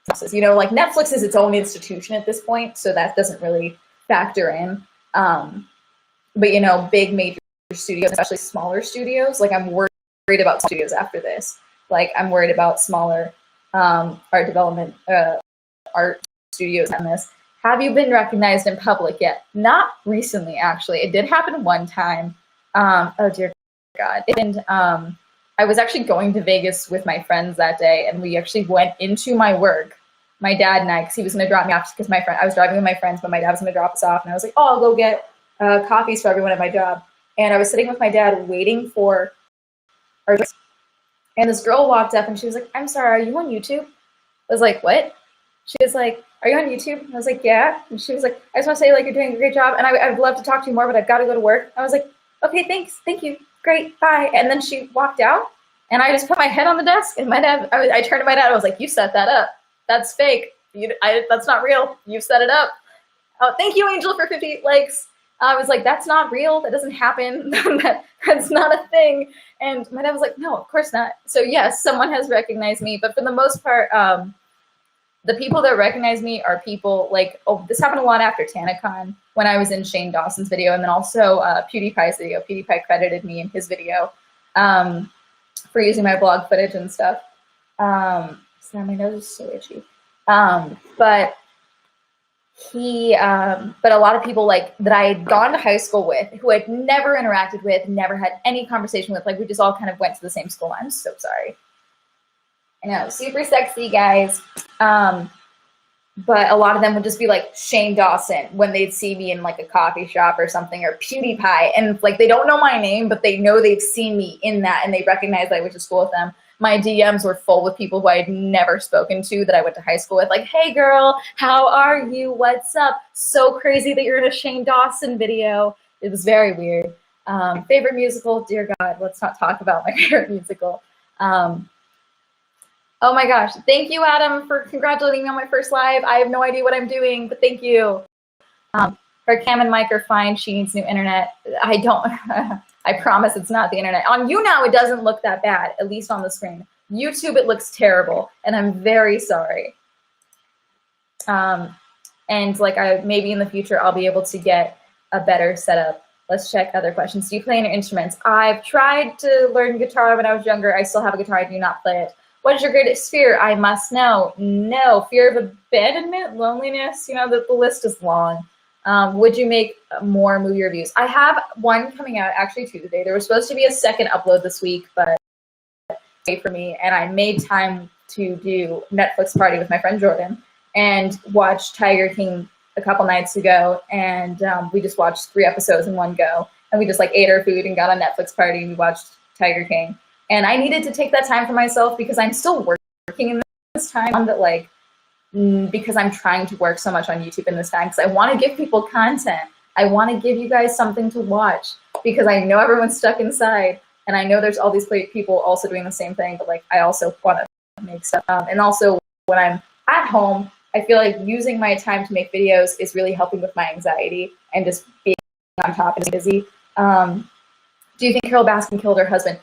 A: like Netflix is its own institution at this point, so that doesn't really factor in. But, big major studios, especially smaller studios, like I'm worried about studios after this. Like I'm worried about smaller art development, art studios on this. Have you been recognized in public yet? Not recently, actually. It did happen one time. Oh dear God. And I was actually going to Vegas with my friends that day, and we actually went into my work, my dad and I, because he was going to drop me off, because I was driving with my friends, but my dad was going to drop us off, and I was like, oh, I'll go get coffees for everyone at my job. And I was sitting with my dad waiting for our, and this girl walked up and she was like, I'm sorry, are you on YouTube? I was like, what? She was like, are you on YouTube? And I was like, yeah. And she was like, I just want to say, like, you're doing a great job, and I'd love to talk to you more, but I've got to go to work. I was like, okay, thanks, thank you, great, bye. And then she walked out, and I just put my head on the desk, and my dad, I turned to my dad, I was like, you set that up. That's fake. That's not real. You set it up. Oh, thank you, Angel, for 50 likes. I was like, that's not real. That doesn't happen. That's not a thing. And my dad was like, no, of course not. So yes, someone has recognized me, but for the most part, the people that recognize me are people like, oh, this happened a lot after TanaCon when I was in Shane Dawson's video, and then also PewDiePie's video. PewDiePie credited me in his video for using my blog footage and stuff. So my nose is so itchy. But a lot of people like that I had gone to high school with, who I'd never interacted with, never had any conversation with, like we just all kind of went to the same school. I'm so sorry. I know, super sexy guys. But a lot of them would just be like Shane Dawson when they'd see me in like a coffee shop or something, or PewDiePie, and like they don't know my name, but they know they've seen me in that, and they recognize that I went to school with them. My DMs were full with people who I had never spoken to that I went to high school with, like, hey girl, how are you? What's up? So crazy that you're in a Shane Dawson video. It was very weird. Favorite musical? Dear God, let's not talk about my favorite musical. Oh my gosh, thank you, Adam, for congratulating me on my first live. I have no idea what I'm doing, but thank you. Her cam and mic are fine. She needs new internet. I don't, I promise it's not the internet. On YouNow, it doesn't look that bad, at least on the screen. YouTube, it looks terrible, and I'm very sorry. And like maybe in the future, I'll be able to get a better setup. Let's check other questions. Do you play any instruments? I've tried to learn guitar when I was younger. I still have a guitar. I do not play it. What is your greatest fear? I must know. No. Fear of abandonment, loneliness. You know, the list is long. Would you make more movie reviews? I have one coming out actually Tuesday. There was supposed to be a second upload this week, but for me, and I made time to do Netflix party with my friend Jordan and watch Tiger King a couple nights ago, and we just watched 3 episodes in one go, and we just like ate our food and got on Netflix party and we watched Tiger King. And I needed to take that time for myself because I'm still working in this time, that like, because I'm trying to work so much on YouTube in this time, because I want to give people content. I want to give you guys something to watch, because I know everyone's stuck inside, and I know there's all these people also doing the same thing, but like I also want to make stuff. And also when I'm at home, I feel like using my time to make videos is really helping with my anxiety and just being on top and busy. Do you think Carol Baskin killed her husband?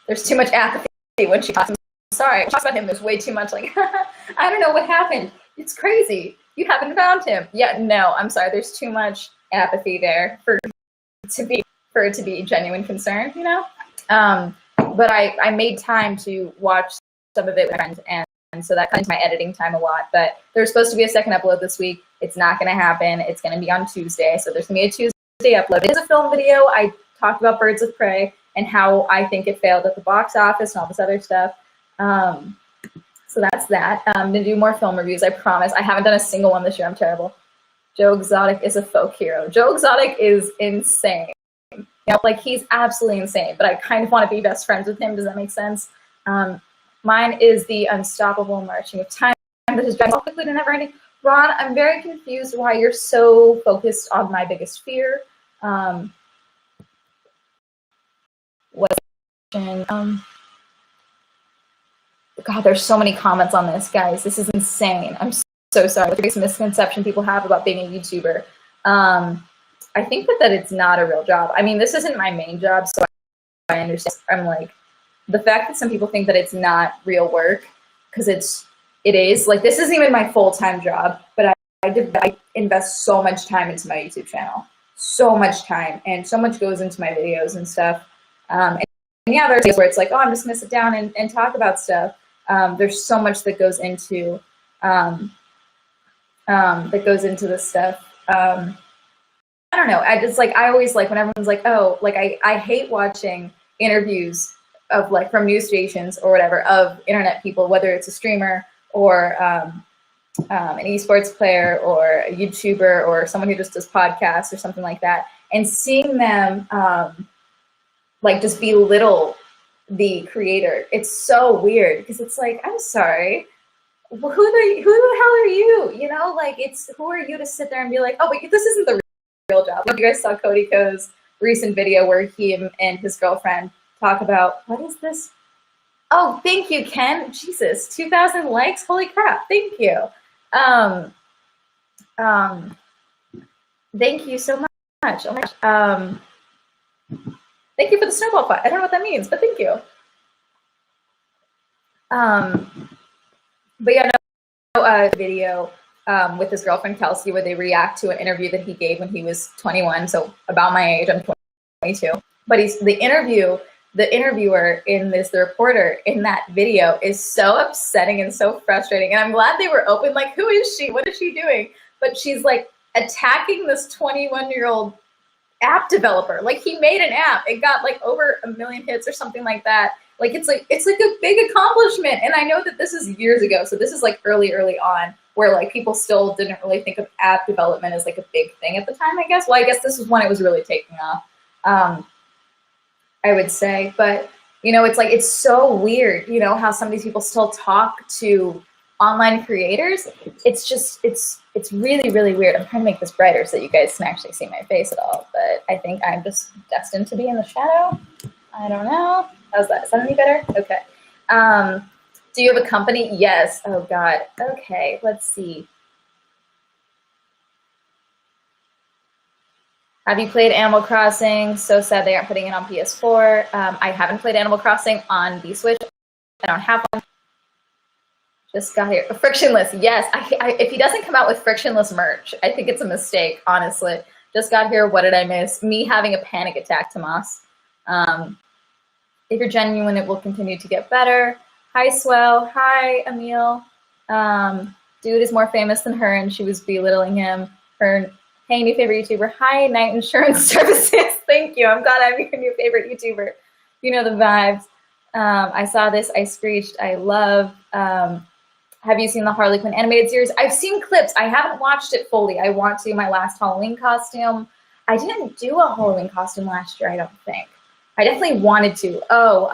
A: There's too much apathy when she talks. I'm sorry, talks about him. There's way too much like, I don't know what happened. It's crazy. You haven't found him. Yeah, no, I'm sorry. There's too much apathy there for it to be genuine concern, you know? But I made time to watch some of it with friends, and so that cut into my editing time a lot. But there's supposed to be a second upload this week. It's not going to happen. It's going to be on Tuesday. So there's going to be a Tuesday upload. It is a film video. I talked about Birds of Prey and how I think it failed at the box office and all this other stuff. So that's that. I'm going to do more film reviews, I promise. I haven't done a single one this year. I'm terrible. Joe Exotic is a folk hero. Joe Exotic is insane. You know, like he's absolutely insane, but I kind of want to be best friends with him. Does that make sense? Mine is the unstoppable marching of time that is driving quickly to never ending. Ron, I'm very confused why you're so focused on my biggest fear. God, there's so many comments on this, guys. This is insane. I'm so sorry. The biggest misconception people have about being a YouTuber. I think that it's not a real job. I mean, this isn't my main job, so I understand. I'm like, the fact that some people think that it's not real work, because it is. Like, this isn't even my full-time job, but I invest so much time into my YouTube channel. So much time, and so much goes into my videos and stuff. And yeah, there's days where it's like, oh, I'm just gonna sit down and talk about stuff. There's so much that goes into this stuff. I don't know. I always like when everyone's like, oh, like I hate watching interviews of like from news stations or whatever of internet people, whether it's a streamer or an esports player or a YouTuber or someone who just does podcasts or something like that, and seeing them like just belittle the creator. It's so weird because it's like, I'm sorry, who the hell are you? You know, like, it's, who are you to sit there and be like, oh, but this isn't the real job. You guys saw Cody Ko's recent video where he and his girlfriend talk about, what is this? Oh, thank you, Ken. Jesus, 2,000 likes. Holy crap. Thank you. Thank you so much. Oh my gosh. Thank you for the snowball fight. I don't know what that means, but thank you. But yeah, no, video with his girlfriend Kelsey where they react to an interview that he gave when he was 21, so about my age. I'm 22. But he's the interviewer in this, the reporter in that video is so upsetting and so frustrating. And I'm glad they were open. Like, who is she? What is she doing? But she's like attacking this 21-year-old app developer. Like, he made an app. It got like over 1 million hits or something like that. Like, it's like a big accomplishment. And I know that this is years ago. So this is like early on where like people still didn't really think of app development as like a big thing at the time, I guess. Well, I guess this is when it was really taking off. I would say, but you know, it's like, it's so weird, you know, how some of these people still talk to online creators. It's just, it's really, really weird. I'm trying to make this brighter so that you guys can actually see my face at all, but I think I'm just destined to be in the shadow. I don't know. How's that? Is that any better? Okay. Do you have a company? Yes. Oh God. Okay. Let's see. Have you played Animal Crossing? So sad they aren't putting it on PS4. I haven't played Animal Crossing on the Switch. I don't have one. Just got here. Frictionless, yes. If he doesn't come out with frictionless merch, I think it's a mistake, honestly. Just got here. What did I miss? Me having a panic attack, Tomas. If you're genuine, it will continue to get better. Hi, Swell. Hi, Emil. Dude is more famous than her, and she was belittling him. Hey, new favorite YouTuber. Hi, Night Insurance Services. Thank you. I'm glad I'm your new favorite YouTuber. You know the vibes. I saw this. I screeched. I love. Have you seen the Harley Quinn animated series? I've seen clips. I haven't watched it fully. I want to. My last Halloween costume. I didn't do a Halloween costume last year, I don't think. I definitely wanted to. Oh,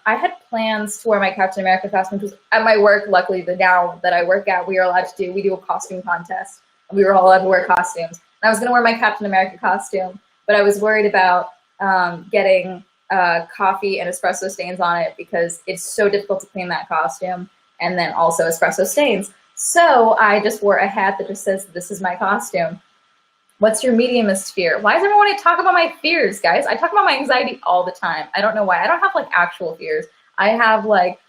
A: I had plans to wear my Captain America costume because at my work, luckily, now that I work at, we do a costume contest. We were all allowed to wear costumes. And I was going to wear my Captain America costume, but I was worried about getting coffee and espresso stains on it because it's so difficult to clean that costume, and then also espresso stains. So I just wore a hat that just says, "This is my costume." What's your mediumist fear? Why does everyone want to talk about my fears, guys? I talk about my anxiety all the time. I don't know why. I don't have like actual fears. I have like,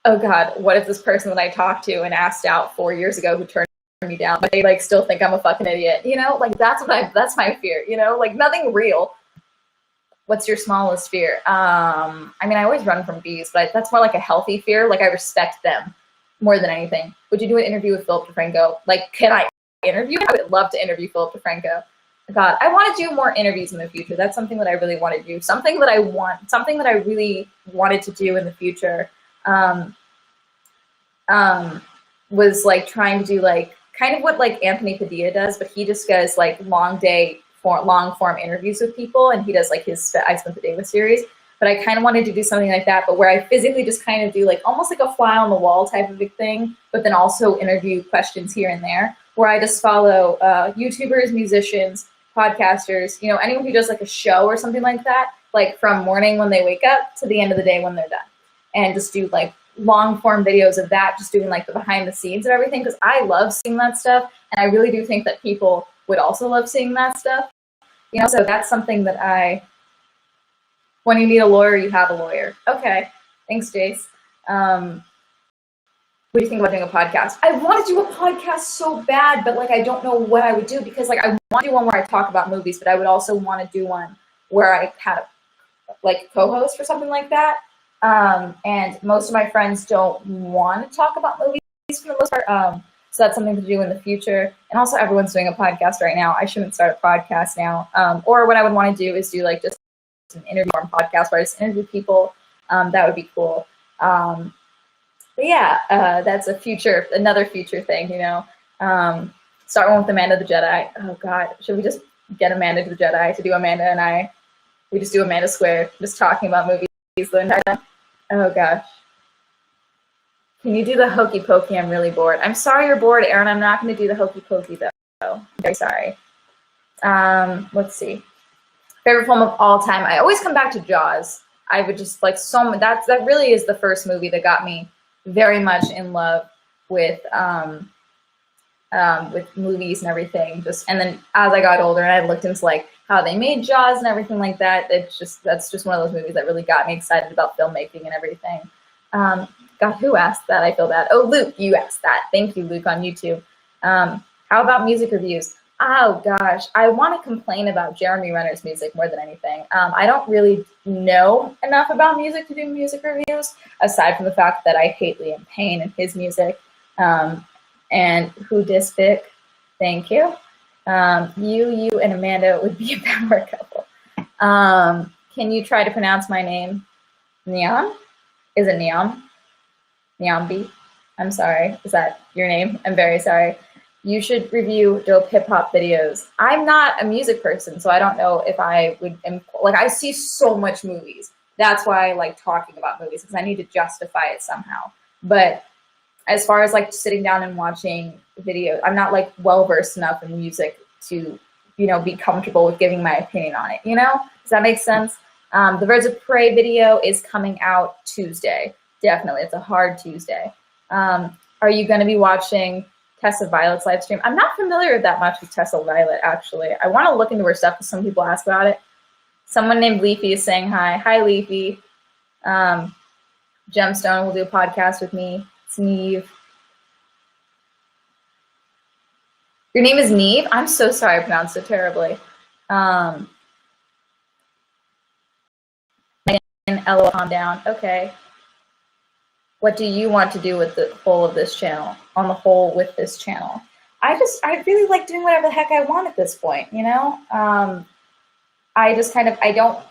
A: oh God, what if this person that I talked to and asked out 4 years ago who turned me down, but they like still think I'm a fucking idiot, you know? Like that's my fear, you know? Like nothing real. What's your smallest fear? I mean, I always run from bees, but that's more like a healthy fear. Like I respect them more than anything. Would you do an interview with Philip DeFranco? Like, can I interview? I would love to interview Philip DeFranco. God, I want to do more interviews in the future. That's something that I really want to do. Something that I really wanted to do in the future was like trying to do like kind of what like Anthony Padilla does, but he just does like long form interviews with people, and he does like his I Spent the Day with series. But I kind of wanted to do something like that, but where I physically just kind of do like almost like a fly on the wall type of a thing, but then also interview questions here and there, where I just follow YouTubers, musicians, podcasters, you know, anyone who does like a show or something like that, like from morning when they wake up to the end of the day when they're done, and just do like long form videos of that, just doing like the behind the scenes of everything, because I love seeing that stuff, and I really do think that people would also love seeing that stuff, you know. So that's something that when you need a lawyer, you have a lawyer. Okay, thanks, Jace. What do you think about doing a podcast? I want to do a podcast so bad, but like I don't know what I would do, because like I want to do one where I talk about movies, but I would also want to do one where I had like co-host or something like that. And most of my friends don't want to talk about movies for the most part. So that's something to do in the future. And also everyone's doing a podcast right now. I shouldn't start a podcast now. Or what I would want to do is do like just an interview or podcast where I just interview people. That would be cool. But yeah, that's another future thing, you know. Start one with Amanda the Jedi. Oh God, should we just get Amanda the Jedi to do Amanda and I? We just do Amanda Square, just talking about movies the entire time. Oh gosh. Can you do the hokey pokey? I'm really bored. I'm sorry you're bored, Aaron. I'm not going to do the hokey pokey, though. I'm very sorry. Let's see. Favorite film of all time. I always come back to Jaws. I would just like so much. That really is the first movie that got me very much in love with movies and everything. And then as I got older and I looked into like how they made Jaws and everything like that, that's just one of those movies that really got me excited about filmmaking and everything. God, who asked that? I feel bad. Oh, Luke, you asked that. Thank you, Luke, on YouTube. How about music reviews? Oh gosh, I want to complain about Jeremy Renner's music more than anything. I don't really know enough about music to do music reviews, aside from the fact that I hate Liam Payne and his music. And who dis Vic? Thank you. You and Amanda would be a power couple. Can you try to pronounce my name? Neon? Is it Neon? Neombi? I'm sorry. Is that your name? I'm very sorry. You should review dope hip hop videos. I'm not a music person, so I don't know if I would, like I see so much movies. That's why I like talking about movies, because I need to justify it somehow. But as far as like sitting down and watching videos, I'm not like well-versed enough in music to, you know, be comfortable with giving my opinion on it, you know? Does that make sense? The Birds of Prey video is coming out Tuesday. Definitely, it's a hard Tuesday. Are you gonna be watching Tessa Violet's live stream? I'm not familiar that much with Tessa Violet, actually. I want to look into her stuff because some people ask about it. Someone named Leafy is saying hi. Hi, Leafy. Gemstone will do a podcast with me. It's Neve. Your name is Neve? I'm so sorry I pronounced it terribly. LOL, calm down. Okay. What do you want to do with the whole of this channel? On the whole with this channel? I really like doing whatever the heck I want at this point, you know?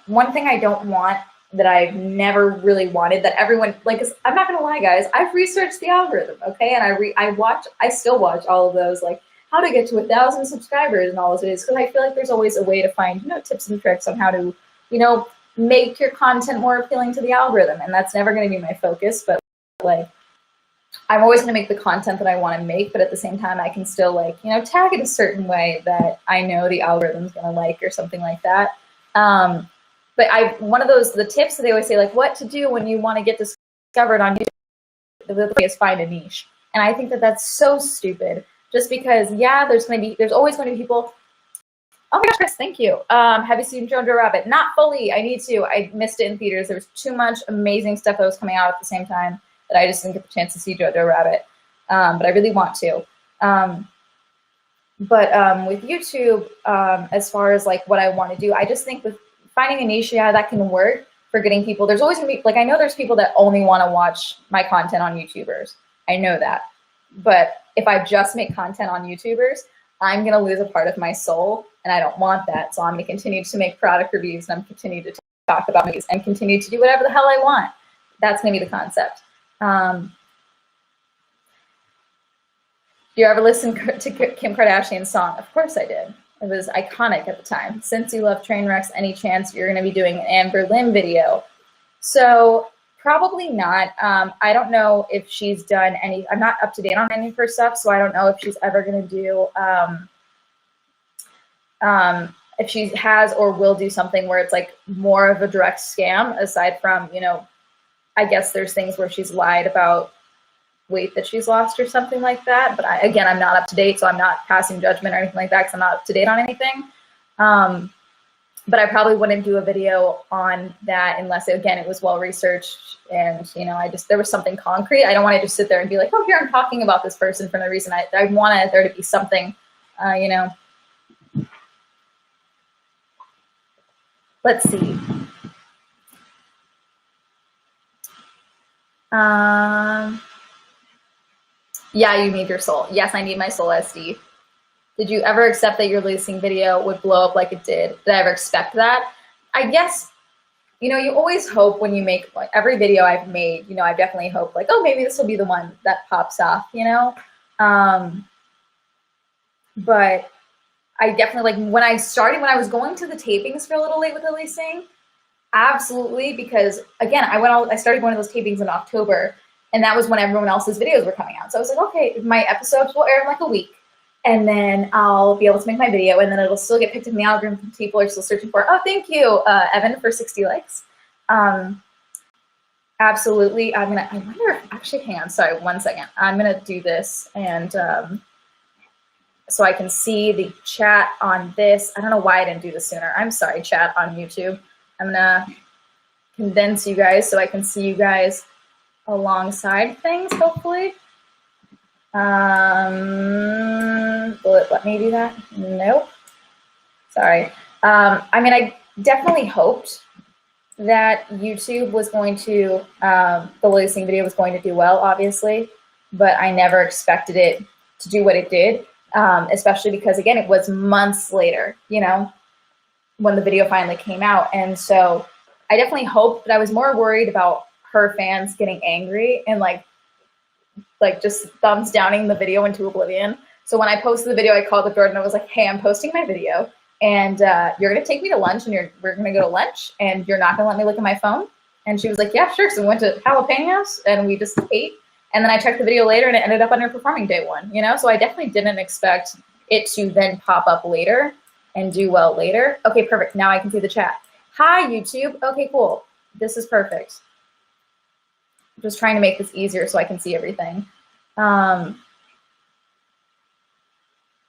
A: One thing I don't want that I've never really wanted that everyone, like, I'm not gonna lie, guys, I've researched the algorithm, okay? And I still watch all of those, like, how to get to 1,000 subscribers and all those videos, because I feel like there's always a way to find, you know, tips and tricks on how to, you know, make your content more appealing to the algorithm. And that's never gonna be my focus, but like, I'm always gonna make the content that I wanna make, but at the same time, I can still, like, you know, tag it a certain way that I know the algorithm's gonna like or something like that. But one of those, the tips that they always say, like, what to do when you wanna get discovered on YouTube, the way is find a niche. And I think that that's so stupid, just because, yeah, there's always gonna be people. Oh my gosh, Chris, thank you. Have you seen Jojo Rabbit? Not fully, I need to. I missed it in theaters. There was too much amazing stuff that was coming out at the same time that I just didn't get the chance to see Jojo Rabbit, but I really want to. With YouTube, as far as like what I want to do, I just think with finding a niche, yeah, that can work for getting people. There's always gonna be, like, I know there's people that only want to watch my content on YouTubers. I know that. But if I just make content on YouTubers, I'm gonna lose a part of my soul, and I don't want that. So I'm gonna continue to make product reviews, and I'm continue to talk about movies, and continue to do whatever the hell I want. That's gonna be the concept. You ever listen to Kim Kardashian's song? Of course I did. It was iconic at the time. Since you love train wrecks, any chance you're gonna be doing an Amber Lim video? So probably not. I don't know if she's done any, I'm not up to date on any of her stuff, so I don't know if she's ever gonna do, if she has or will do something where it's like more of a direct scam, aside from, you know, I guess there's things where she's lied about weight that she's lost or something like that. But again, I'm not up to date, so I'm not passing judgment or anything like that because I'm not up to date on anything. But I probably wouldn't do a video on that unless, again, it was well researched and, you know, there was something concrete. I don't want to just sit there and be like, oh, here I'm talking about this person for no reason. I want there to be something, you know. Let's see. Yeah, you need your soul. Yes, I need my soul, SD. Did you ever accept that your releasing video would blow up like it did? Did I ever expect that? I guess, you know, you always hope when you make, like, every video I've made, you know, I definitely hope, like, oh, maybe this will be the one that pops off, you know? But I definitely, like, when I was going to the tapings for A Little Late with Releasing, absolutely, because, again, I started going to those tapings in October, And that was when everyone else's videos were coming out. So I was like, okay, my episodes will air in like a week, and then I'll be able to make my video, and then it'll still get picked up in the algorithm. People are still searching for it. Oh, thank you, Evan, for 60 likes. Absolutely. I wonder if, actually, hang on, sorry, 1 second. I'm gonna do this, and so I can see the chat on this. I don't know why I didn't do this sooner. I'm sorry, chat on YouTube. I'm gonna condense you guys so I can see you guys alongside things, hopefully. Will it let me do that? Nope. Sorry. I mean, I definitely hoped that YouTube was going to, the listening video was going to do well, obviously, but I never expected it to do what it did, especially because, again, it was months later, you know, when the video finally came out. And so I definitely hoped that I was more worried about her fans getting angry and like just thumbs downing the video into oblivion. So when I posted the video, I called up Jordan and I was like, hey, I'm posting my video, and you're gonna take me to lunch, and we're gonna go to lunch, and you're not gonna let me look at my phone? And she was like, yeah, sure. So we went to Jalapenos and we just ate. And then I checked the video later and it ended up underperforming day one, you know? So I definitely didn't expect it to then pop up later and do well later. Okay, perfect. Now I can see the chat. Hi, YouTube. Okay, cool. This is perfect. I'm just trying to make this easier so I can see everything.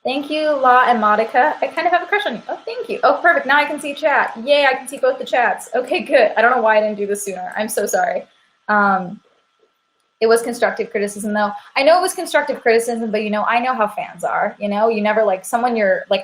A: Thank you, La and Monica. I kind of have a crush on you. Oh, thank you. Oh, perfect. Now I can see chat. Yay, I can see both the chats. Okay, good. I don't know why I didn't do this sooner. I'm so sorry. It was constructive criticism, though. I know it was constructive criticism, but, you know, I know how fans are. You know, you never, like, someone you're, like,